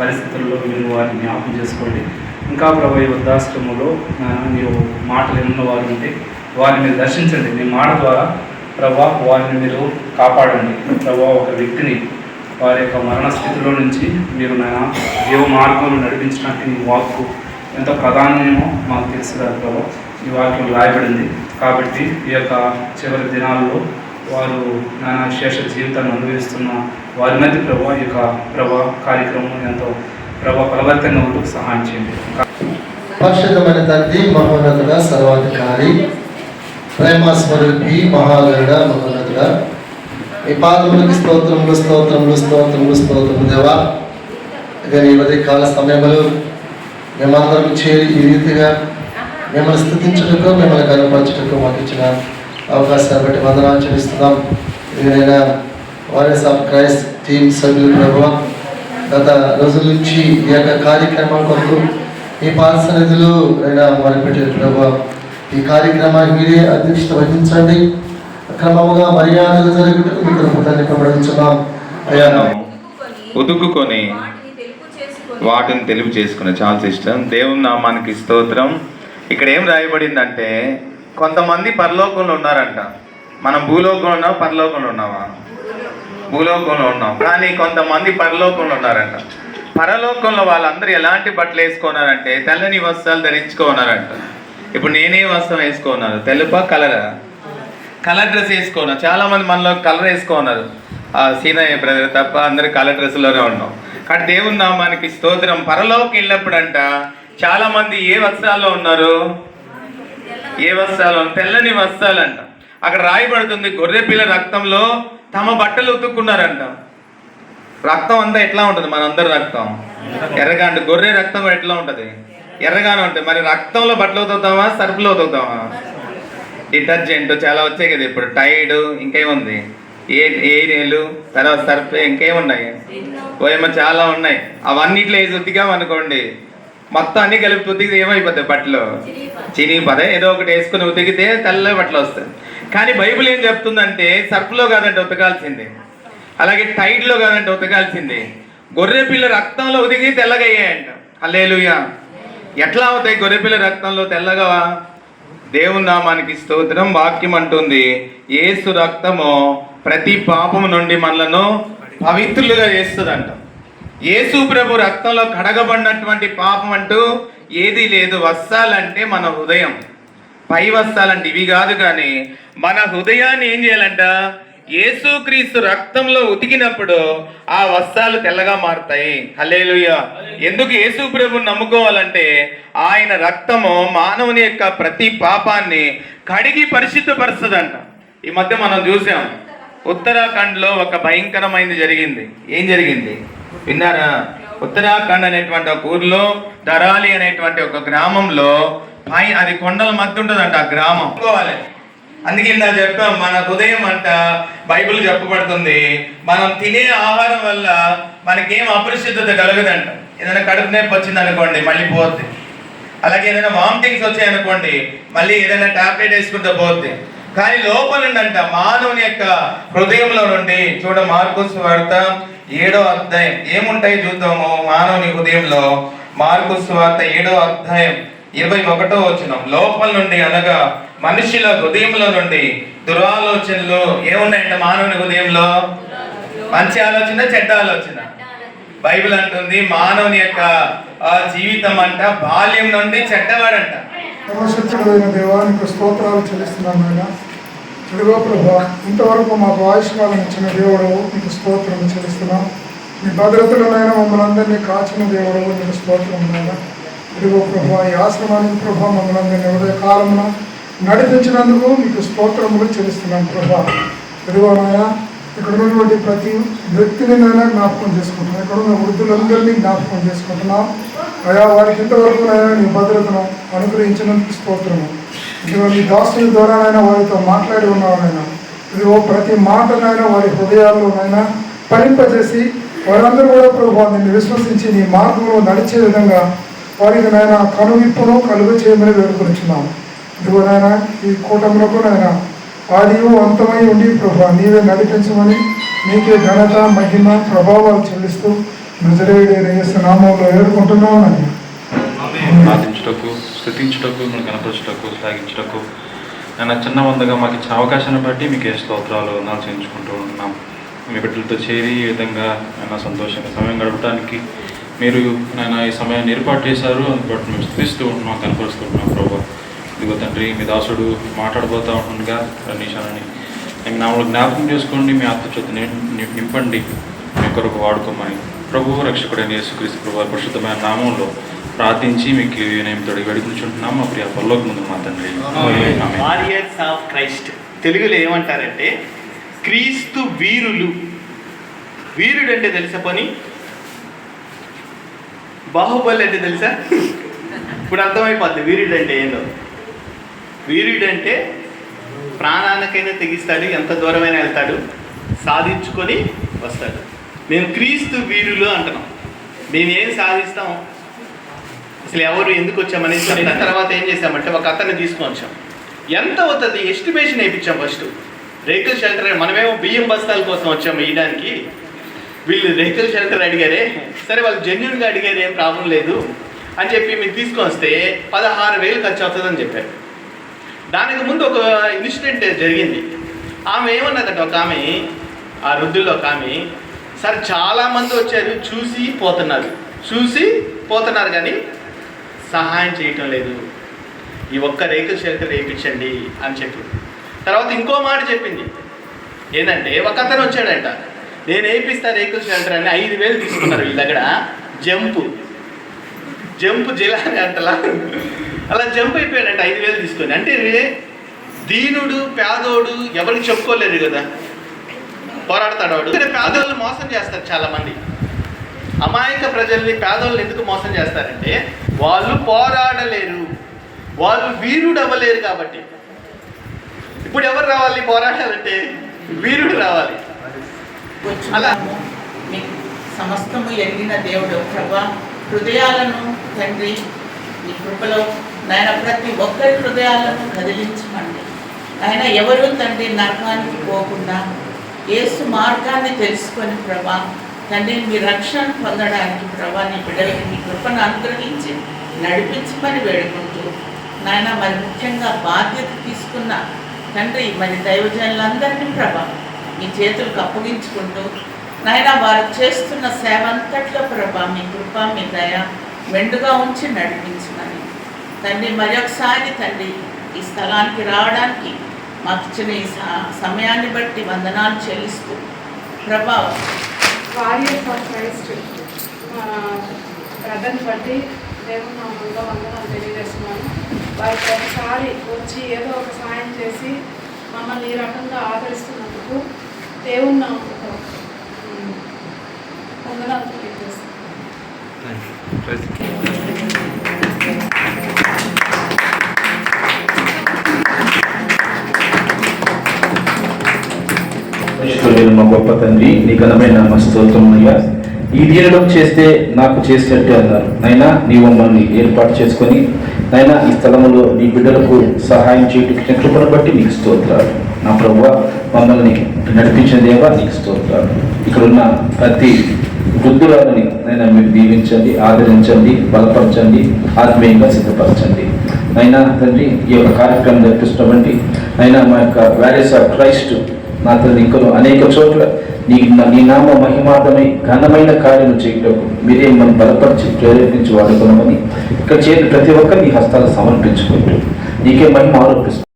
పరిస్థితుల్లో మీరు వారిని జ్ఞాపకం చేసుకోండి. ఇంకా ప్రభు ఈ వృద్ధాశ్రమంలో మీరు మాటలు ఎన్నో వారు ఉంటే వారిని మీరు దర్శించండి. మీ మాట ద్వారా ప్రభా వారిని మీరు కాపాడండి. ప్రభా ఒక వ్యక్తిని వారి యొక్క మరణ స్థితిలో నుంచి మీరు జీవ మార్గంలో నడిపించడానికి ఈ వాక్కు ఎంత ప్రధానమో మాకు తెలుసు కదా ప్రభా. ఈ వాక్యం రాయబడింది కాబట్టి ఈ యొక్క చివరి దినాల్లో వారు శేష జీవితాన్ని అనుభవిస్తున్న వారి మధ్య ప్రభా ఈ యొక్క ప్రభా కార్యక్రమం ఎంతో ప్రభా ఫలవంతంగా ఉంటూ సహాయం చేయండి. పరిశుద్ధమైన తండ్రి, మహోన్నతుడ, సర్వాధికారి, ప్రేమస్వరూపి, మహాగరుడ, మహోన్నతుడ, ఈ పాదములకి స్తోత్రములు స్తోత్రములు స్తోత్రములు స్తోత్రములు దేవా. ఇక ఈ ఉదయకాల సమయంలో మేమందరం చేరి ఈ రీతిగా మిమ్మల్ని స్తుతించుటకు, మిమ్మల్ని కనపరచుటకు మాకు ఇచ్చిన అవకాశాన్ని బట్టి వందనాలు చెల్లిస్తున్నాం. ఇదైనా వారియర్స్ ఆఫ్ క్రైస్ట్ టీమ్ సభ్యులు ప్రభావ గత రోజుల నుంచి ఈ యొక్క కార్యక్రమం కొరకు ఈ పాద సన్నిధిలో అయినా మొదలుపెట్టిన ప్రభావ ఈ కార్యక్రమానికి మీరే అధ్యక్షత వహించండి. క్రమముగా మర్యాదలు జరుగుటకు మీ కృపను ప్రకటించున్నాం. అయ్యా ఉతుక్కుని వాటిని తెలుపు చేసుకునే చాలా ఇష్టం. దేవుని నామానికి స్తోత్రం. ఇక్కడ ఏం రాయబడిందంటే కొంతమంది పరలోకంలో ఉన్నారంట. మనం భూలోకంలో ఉన్నాం, పరలోకంలో ఉన్నావా? భూలోకంలో ఉన్నాం, కానీ కొంతమంది పరలోకంలో ఉన్నారంట. పరలోకంలో వాళ్ళందరూ ఎలాంటి బట్టలు వేసుకున్నారంటే తెల్లని వస్త్రాలు ధరించుకున్నారంట. ఇప్పుడు నేనే వస్త్రం వేసుకున్నాను, తెలుపా కలరా? కలర్ డ్రెస్ వేసుకున్నాను. చాలామంది మనలో కలర్ వేసుకున్నారు. సీనయ్య బ్రదర్ తప్ప అందరు కలర్ డ్రెస్లోనే ఉన్నాం. కానీ దేవుని నామానికి స్తోత్రం. పరలోకి వెళ్ళినప్పుడంట చాలామంది ఏ వస్త్రాల్లో ఉన్నారు? ఏ వస్త్రాలు? తెల్లని వస్త్రాలంట. అక్కడ రాయబడుతుంది గొర్రెపిల్ల రక్తంలో తమ బట్టలు ఉతుక్కున్నారంట. రక్తం అంతా ఎట్లా ఉంటుంది? మనందరి రక్తం ఎర్రగా అంటే గొర్రె రక్తం ఎట్లా ఉంటుంది? ఎర్రగానే ఉంటుంది. మరి రక్తంలో బట్టలు ఉతుకుతామా, సర్ఫ్లో ఉతుకుతామా? డిటర్జెంట్ చాలా వచ్చాయి కదా ఇప్పుడు, టైడ్, ఇంకేముంది, ఏరియలు, తర్వాత సర్ఫ్, ఇంకేమున్నాయి, ఏమో చాలా ఉన్నాయి. అవన్నిట్లో వేసి ఉతికామనుకోండి మొత్తం అన్ని కలిపి ఉతికితే ఏమైపోతాయి? బట్టలు చినిగిపోతాయి. ఏదో ఒకటి వేసుకుని ఉతికితే తెల్ల బట్టలు వస్తాయి. కానీ బైబిల్ ఏం చెప్తుందంటే సర్ఫ్లో కాదంటే ఉతకాల్సింది, అలాగే టైడ్లో కాదంటే ఉతకాల్సింది. గొర్రెపిల్ల రక్తంలో ఉతికి తెల్లగా అయ్యాయంట. హల్లెలూయా. ఎట్లా అవుతాయి గొర్రెపిల్ల రక్తంలో తెల్లగా? దేవుని నామానికి స్తోత్రం. వాక్యం అంటుంది యేసు రక్తము ప్రతి పాపము నుండి మనలను పవిత్రులుగా చేస్తుందంట. యేసు ప్రభు రక్తంలో కడగబడినటువంటి పాపం అంటూ ఏది లేదు. వస్త్రాలంటే మన హృదయం, పై వస్త్రాలంటే ఇవి కాదు, కానీ మన హృదయాన్ని ఏం చేయాలంట? యేసుక్రీస్తు రక్తంలో ఉతికినప్పుడు ఆ వస్త్రాలు తెల్లగా మారుతాయి. హల్లెలూయా. ఎందుకు యేసు ప్రభుని నమ్ముకోవాలంటే ఆయన రక్తము మానవుని యొక్క ప్రతి పాపాన్ని కడిగి పరిశుద్ధపరుస్తుందంట. ఈ మధ్య మనం చూసాం ఉత్తరాఖండ్లో ఒక భయంకరమైనది జరిగింది. ఏం జరిగింది విన్నారా? ఉత్తరాఖండ్ అనేటువంటి ఒక ఊర్లో దరాలి అనేటువంటి ఒక గ్రామంలో అది కొండల మధ్య ఉంటుందంట ఆ గ్రామం. అందుకే ఇందా చెప్పాం, మన హృదయం అంట బైబిల్ చెప్పబడుతుంది మనం తినే ఆహారం వల్ల మనకేం అపరిశుద్ధత కలగదంట. ఏదైనా కడుపు నొప్పి వచ్చింది అనుకోండి మళ్ళీ పోద్ది. అలాగే ఏదైనా వామిటింగ్స్ వచ్చాయనుకోండి మళ్ళీ ఏదైనా టాబ్లెట్ వేసుకుంటే పోద్ది. కానీ లోపల నుండంట మానవుని యొక్క హృదయంలో నుండి చూడ మార్కు సువార్త 7వ అధ్యాయం ఏముంటాయి చూద్దాము. మానవుని హృదయంలో మార్కు సువార్త 7వ అధ్యాయం 21వ వచనం. లోపల నుండి అనగా మనుషుల హృదయంలో నుండి దురాలోచనలు ఏమున్నాయంట? మానవుని హృదయంలో మంచి ఆలోచన, చెడ్డ ఆలోచన. బైబిల్ అంటుంది మానవుని యొక్క జీవితం అంట బాల్యం నుండి చెడ్డవాడంట. సర్వశక్తుడైన దేవానికి స్తోత్రాలు చెల్లిస్తున్నాను నాయన. ఇదిగో ప్రభా, ఇంతవరకు మాకు ఆయుష్కాలం ఇచ్చిన దేవుడు నీకు స్తోత్రం చెల్లిస్తున్నాం. నీ భద్రతలోనైనా మమ్మల్ని అందరినీ కాచిన దేవుడు నీకు స్తోత్రం నాయన. ఇదిగో ప్రభా, ఈ ఆశ్రమానికి ప్రభా మమ్మల్ని అందరినీ ఉదయ కాలమున నడిపించినందుకు నీకు స్తోత్రములు చెల్లిస్తున్నాం ప్రభా. ఇదిగో నాయన, ఇక్కడ ఉన్నటువంటి ప్రతి వ్యక్తిని నైనా జ్ఞాపకం చేసుకుంటున్నాం. ఇక్కడ ఉన్న వృద్ధులందరినీ జ్ఞాపకం చేసుకుంటున్నాం. అయా వారికి ఇంతవరకు నైనా నీ భద్రతను అనుగ్రహించినందుకు స్తోత్రము. ఇదిగో నీ దాసుల ద్వారానైనా వారితో మాట్లాడి ఉన్నానైనా ఇదిగో ప్రతి మాటనైనా వారి హృదయాల్లోనైనా ఫలింపజేసి వారందరూ కూడా ప్రభు నిన్ను విశ్వసించి నీ మార్గంలో నడిచే విధంగా వారికి నైనా కనువిప్పును కలుగు చేయమని వేడుకొనిచున్నాము. ఇదిగో నాయన ఈ కూటమిలకు నైనా ఆదియు అంతమై ఉండి ప్రభు నీవే నడిపించమని నీకే ఘనత, మహిమ, ప్రభావాలు చెల్లిస్తూ నజరేయుడైన యేసు నామములో వేడుకుంటున్నామని ప్రార్థించుటకు, స్తుతించుటకు, మనం కనపరచుటకు, సాగించుటకు నేను చిన్న వందగా మాకు ఇచ్చిన అవకాశాన్ని బట్టి మీకు ఏ స్తోత్రాలు వందనాలు చేయించుకుంటూ ఉంటున్నాం. మీ బిడ్డలతో చేరి ఈ విధంగా నేను సంతోషంగా సమయం గడపడానికి మీరు నేను ఈ సమయాన్ని ఏర్పాటు చేశారు. అందుబాటు మేము స్థుతిస్తూ ఉంటున్నాం, కనపరుచుకుంటున్నాం. ప్రభు ఇదిగో తండ్రి, మీ దాసుడు మాట్లాడబోతూ ఉంటుండగా నీశానని మీ నామలు జ్ఞాపకం చేసుకోండి, మీ ఆత్మచేత నింపండి, మీ కొరకు వాడుకోమని ప్రభు రక్షకుడైన యేసుక్రీస్తు ప్రభు పరిశుద్ధమైన నామంలో ప్రార్థించి మీకు నేను తొడిగి వేడుకుంటున్నాం. మా ప్రియ పరలోక ముందు మా తండ్రి. వారియర్స్ ఆఫ్ క్రైస్ట్ తెలుగులో ఏమంటారంటే క్రీస్తు వీరులు. వీరుడు అంటే తెలుసా? పని బాహుబలి అంటే తెలుసా? ఇప్పుడు అర్థమైపోద్ది వీరుడు అంటే ఏందో. వీరుడు అంటే ప్రాణానికైనా తెగిస్తాడు, ఎంత దూరమైనా వెళ్తాడు, సాధించుకొని వస్తాడు. మేము క్రీస్తు వీరులు అంటున్నాం. మేము ఏం సాధిస్తాం, అసలు ఎవరు ఎందుకు వచ్చామనేసి తర్వాత ఏం చేసామంటే ఒక అతన్ని తీసుకొని వచ్చాం. ఎంత అవుతుంది ఎస్టిమేషన్ వేయించాం. ఫస్ట్ రేకుల షెల్టర్, మనమేమో బియ్యం బస్తాల కోసం వచ్చాము వేయడానికి, వీళ్ళు రేకుల షెల్టర్ అడిగారే, సరే వాళ్ళు జెన్యున్గా అడిగారు, ఏం ప్రాబ్లం లేదు అని చెప్పి మీరు తీసుకొని వస్తే 16,000 ఖర్చు అవుతుందని చెప్పారు. దానికి ముందు ఒక ఇన్సిడెంట్ జరిగింది. ఆమె ఏమన్నదంటే, ఒక ఆమె ఆ వృద్ధుల్లో ఒక ఆమె, సార్ చాలామంది వచ్చారు, చూసి పోతున్నారు కానీ సహాయం చేయటం లేదు, ఈ ఒక్క రేకుల షెల్టర్ వేయించండి అని చెప్పి. తర్వాత ఇంకో మాట చెప్పింది ఏంటంటే, ఒక అతను వచ్చాడంట, నేను వేయిస్తా రేకుల షెల్టర్ అని 5,000 తీసుకున్నారు వీళ్ళ దగ్గర. జంపు జిల్లాని అంటలా అలా జంప్ అయిపోయాడంట 5,000 తీసుకొని. అంటే దీనుడు పేదోడు ఎవరికి చెప్పుకోలేరు కదా, పోరాడతాడు వాడు. పేదోళ్ళు మోసం చేస్తారు చాలామంది. అమాయక ప్రజల్ని పేదోళ్ళని ఎందుకు మోసం చేస్తారంటే వాళ్ళు పోరాడలేరు, వాళ్ళు వీరుడు అవ్వలేరు కాబట్టి. ఇప్పుడు ఎవరు రావాలి పోరాడాలంటే? వీరుడు రావాలి. అలా మీకు సమస్తము ఎరిగిన దేవుడు ప్రభా, హృదయాలను తండ్రి మీ కృపలో నాయన ప్రతి ఒక్కరి హృదయాలను కదిలించమండి. ఆయన ఎవరు తండ్రి నరకానికి పోకుండా యేసు మార్గాన్ని తెలుసుకొని ప్రభా తండ్రి మీ రక్షణ పొందడానికి ప్రభా నీ బిడ్డలకి మీ కృపను అనుగ్రహించి నడిపించమని వేడుకుంటూ నాయన మరి ముఖ్యంగా బాధ్యత తీసుకున్న తండ్రి మరి దైవజనులందరినీ ప్రభా మీ చేతులకు అప్పగించుకుంటూ నాయన వారు చేస్తున్న సేవ అంతట్లో ప్రభా మీ కృప మీ దయ మెండుగా ఉంచి నడిపించమని తండ్రి మరొకసారి తండ్రి ఈ స్థలానికి రావడానికి మాకు ఇచ్చిన ఈ సమయాన్ని బట్టి వందనాలు చెల్లిస్తూ ప్రభా వారియర్స్ ఆఫ్ క్రైస్ట్ ప్రజలను బట్టి దేవుని నామంలో వందనాలు తెలియజేస్తున్నాను. వారికి ఒకసారి వచ్చి ఏదో ఒక సాయం చేసి మమ్మల్ని ఈ రకంగా ఆదరిస్తున్నందుకు దేవుని నామంలో వందనాలు తెలియజేస్తున్నాను. మా గొప్ప తండ్రి, నీ ఘనమైన మా స్తోత్రం అయ్యా. ఈ దీనిలో చేస్తే నాకు చేసినట్టే అన్నారు నైనా. నీ మమ్మల్ని ఏర్పాటు చేసుకొని నైనా ఈ స్థలంలో నీ బిడ్డలకు సహాయం చేయటం కృపను బట్టి నీకు స్తోత్రాలు. నా ప్రభువా, మమ్మల్ని నడిపించిన దేవా నీకు స్తోత్రాలు. ఇక్కడున్న ప్రతి వృద్ధులని నైనా మీరు దీవించండి, ఆదరించండి, బలపరచండి, ఆత్మీయంగా సిద్ధపరచండి. అయినా తండ్రి, ఈ యొక్క కార్యక్రమం జరిపిస్తున్నటువంటి అయినా మా యొక్క వారియర్స్ ఆఫ్ క్రైస్ట్ నా తండ్రి ఇంకా అనేక చోట్ల నీ నామ మహిమార్థమై ఘనమైన కార్యం చేయటం మీరే మనం బలపరిచి ప్రేరేపించి వాడుకున్నామని ఇక్కడ చేరిన ప్రతి ఒక్కరు నీ హస్తాలు సమర్పించుకుంటూ నీకే మహిమ ఆరోపిస్తుంది.